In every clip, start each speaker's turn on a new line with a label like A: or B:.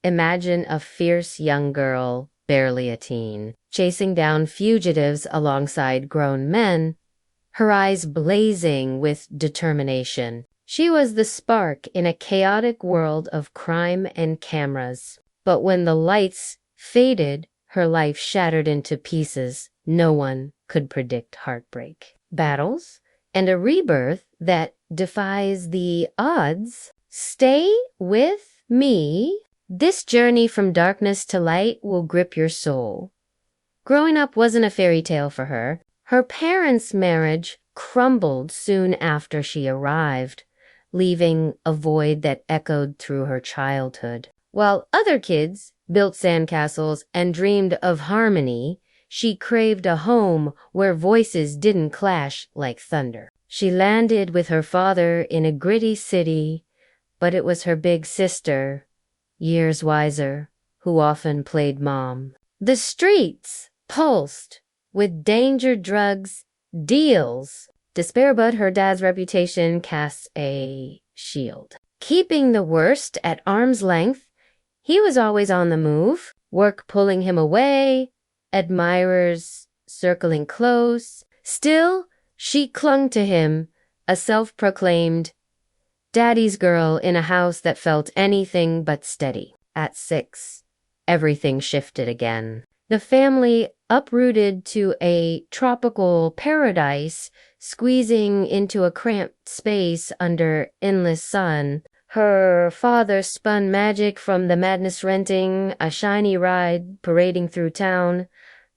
A: Imagine a fierce young girl, barely a teen, chasing down fugitives alongside grown men, her eyes blazing with determination. She was the spark in a chaotic world of crime and cameras. But when the lights faded, her life shattered into pieces. No one could predict heartbreak, battles, and a rebirth that defies the odds. Stay with me. This journey from darkness to light will grip your soul. Growing up wasn't a fairy tale for her. Her parents' marriage crumbled soon after she arrived, leaving a void that echoed through her childhood. While other kids built sandcastles and dreamed of harmony, she craved a home where voices didn't clash like thunder. She landed with her father in a gritty city, but it was her big sister, years wiser, who often played mom. The streets pulsed with danger, drugs, deals. Despair, but her dad's reputation casts a shield. Keeping the worst at arm's length, he was always on the move, work pulling him away, admirers circling close. Still, she clung to him, a self-proclaimed daddy's girl in a house that felt anything but steady. At 6, everything shifted again. The family uprooted to a tropical paradise, squeezing into a cramped space under endless sun. Her father spun magic from the madness, renting a shiny ride, parading through town,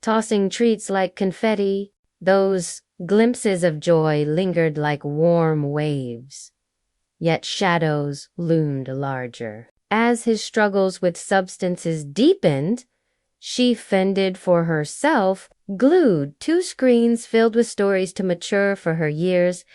A: tossing treats like confetti. Those glimpses of joy lingered like warm waves, yet shadows loomed larger. As his struggles with substances deepened, she fended for herself, glued to screens filled with stories to mature for her years,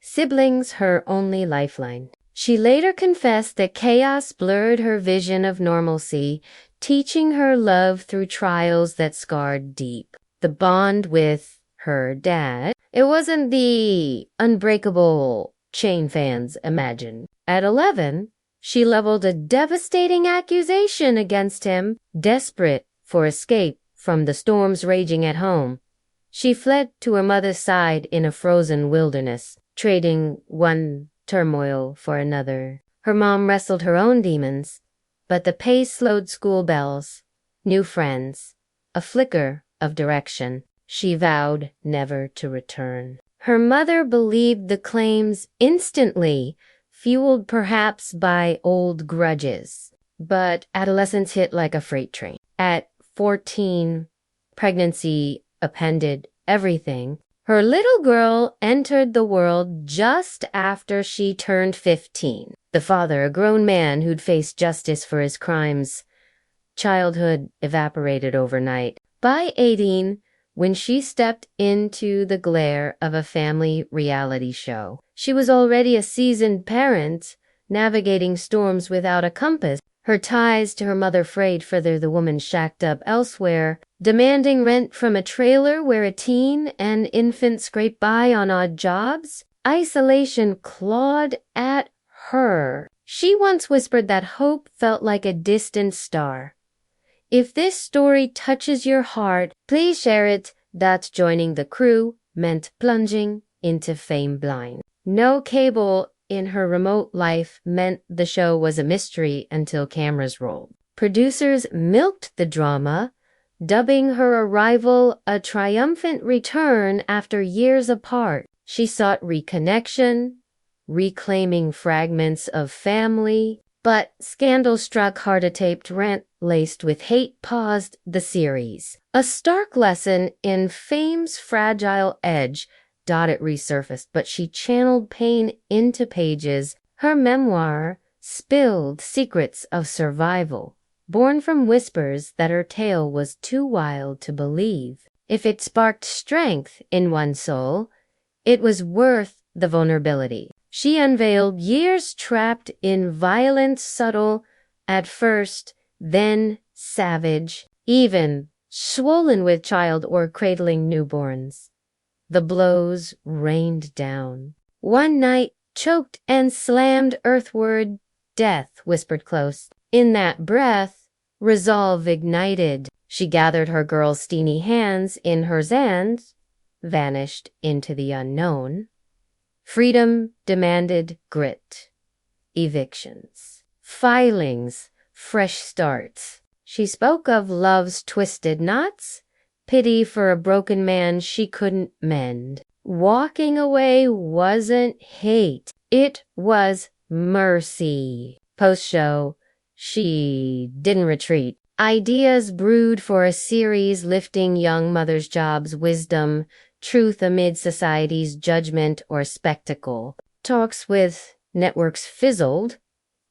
A: siblings her only lifeline. She later confessed that chaos blurred her vision of normalcy, teaching her love through trials that scarred deep. The bond with her dad, it wasn't the unbreakable chain fans imagined. At 11, she leveled a devastating accusation against him, desperate for escape from the storms raging at home. She fled to her mother's side in a frozen wilderness, trading one turmoil for another. Her mom wrestled her own demons, but the pace slowed school bells, new friends, a flicker of direction. She vowed never to return. Her mother believed the claims instantly, fueled perhaps by old grudges. But adolescence hit like a freight train. At 14, pregnancy upended everything. Her little girl entered the world just after she turned 15. The father, a grown man who'd faced justice for his crimes. Childhood evaporated overnight. By 18, when she stepped into the glare of a family reality show, she was already a seasoned parent, navigating storms without a compass. Her ties to her mother frayed further, the woman shacked up elsewhere, demanding rent from a trailer where a teen and infant scraped by on odd jobs. Isolation clawed at her. She once whispered that hope felt like a distant star. If this story touches your heart, please share it. That joining the crew meant plunging into fame blind. No cable in her remote life meant the show was a mystery until cameras rolled. Producers milked the drama, dubbing her arrival a triumphant return after years apart. She sought reconnection, reclaiming fragments of family, but scandal struck hard-taped rent laced with hate paused the series. A stark lesson in fame's fragile edge. It resurfaced, but she channeled pain into pages. Her memoir spilled secrets of survival, born from whispers that her tale was too wild to believe. If it sparked strength in one's soul, it was worth the vulnerability. She unveiled years trapped in violence, subtle at first, then savage, even swollen with child or cradling newborns. The blows rained down. One night, choked and slammed earthward, death whispered close. In that breath, Resolve ignited. She gathered her girl's steeny hands in hers and vanished into the unknown. Freedom demanded grit. Evictions. Filings. Fresh starts. She spoke of love's twisted knots, pity for a broken man she couldn't mend. Walking away wasn't hate. It was mercy. Post-show, she didn't retreat. Ideas brewed for a series lifting young mothers' jobs, wisdom, truth amid society's judgment or spectacle. Talks with networks fizzled,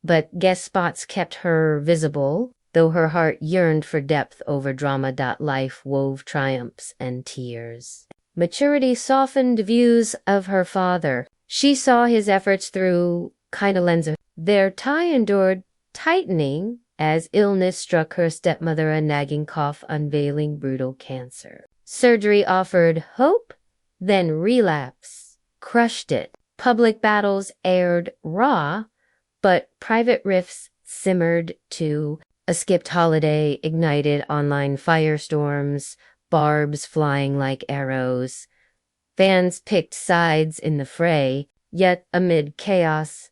A: but guest spots kept her visible, though her heart yearned for depth over drama. Life wove triumphs and tears. Maturity softened views of her father. She saw his efforts through kind of lens of their tie endured tightening as illness struck her stepmother, a nagging cough unveiling brutal cancer. Surgery offered hope, then relapse crushed it. Public battles aired raw, but private rifts simmered too. A skipped holiday ignited online firestorms, barbs flying like arrows. Fans picked sides in the fray, yet amid chaos,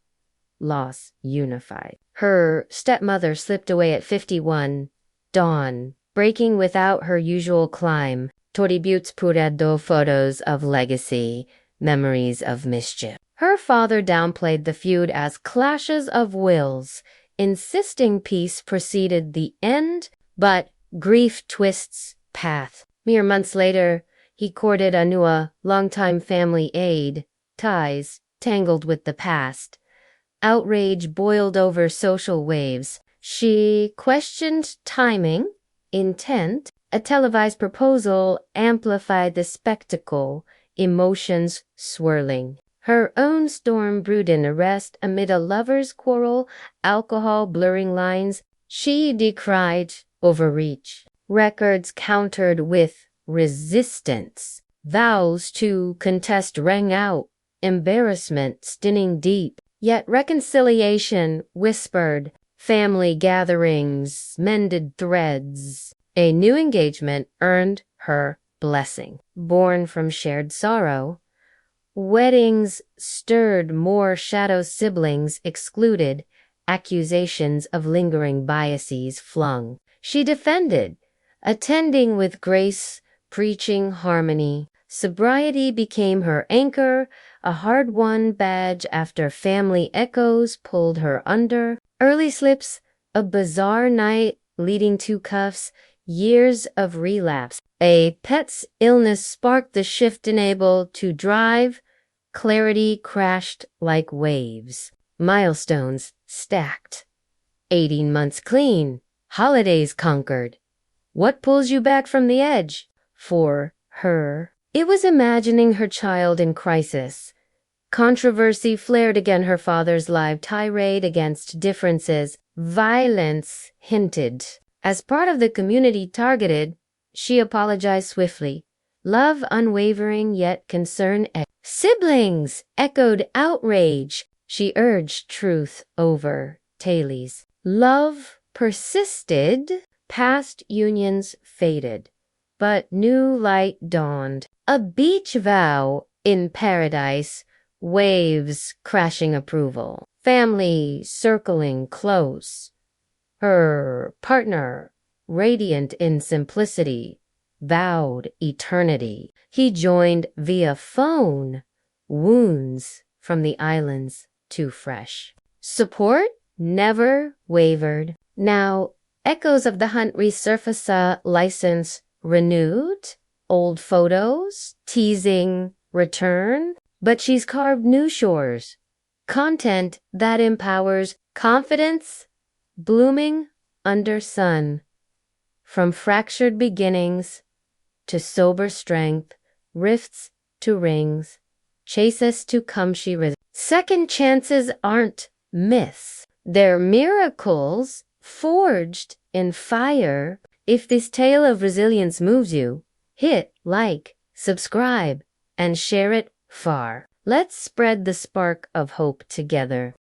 A: loss unified. Her stepmother slipped away at 51, dawn, breaking without her usual climb. Toributes purado photos of legacy, memories of mischief. Her father downplayed the feud as clashes of wills, insisting peace preceded the end, but grief twists path. Mere months later, he courted Anua, longtime family aide, ties tangled with the past. Outrage boiled over social waves. She questioned timing, intent. A televised proposal amplified the spectacle, emotions swirling. Her own storm brewed in arrest amid a lover's quarrel, alcohol blurring lines. She decried overreach. Records countered with resistance. Vows to contest rang out, embarrassment stinning deep. Yet reconciliation whispered, family gatherings mended threads. A new engagement earned her blessing. Born from shared sorrow, weddings stirred more shadow siblings excluded, accusations of lingering biases flung. She defended, attending with grace, preaching harmony. Sobriety became her anchor, a hard-won badge after family echoes pulled her under. Early slips, a bizarre night leading to cuffs, years of relapse. A pet's illness sparked the shift enabled to drive. Clarity crashed like waves. Milestones stacked. 18 months clean. Holidays conquered. What pulls you back from the edge? For her, it was imagining her child in crisis. Controversy flared against her father's live tirade against differences. Violence hinted. As part of the community targeted, she apologized swiftly. Love unwavering yet concern. Siblings echoed outrage. She urged truth over tailies. Love persisted. Past unions faded. But new light dawned. A beach vow in paradise. Waves crashing approval. Family circling close. Her partner, radiant in simplicity, vowed eternity. He joined via phone. Wounds from the islands too fresh. Support never wavered. Now, echoes of the hunt resurface. License renewed. Old photos teasing return. But she's carved new shores. Content that empowers. Confidence blooming under sun. From fractured beginnings to sober strength, rifts to rings, chases to come she Second chances aren't myths. They're miracles forged in fire. If this tale of resilience moves you, hit like, subscribe, and share it far. Let's spread the spark of hope together.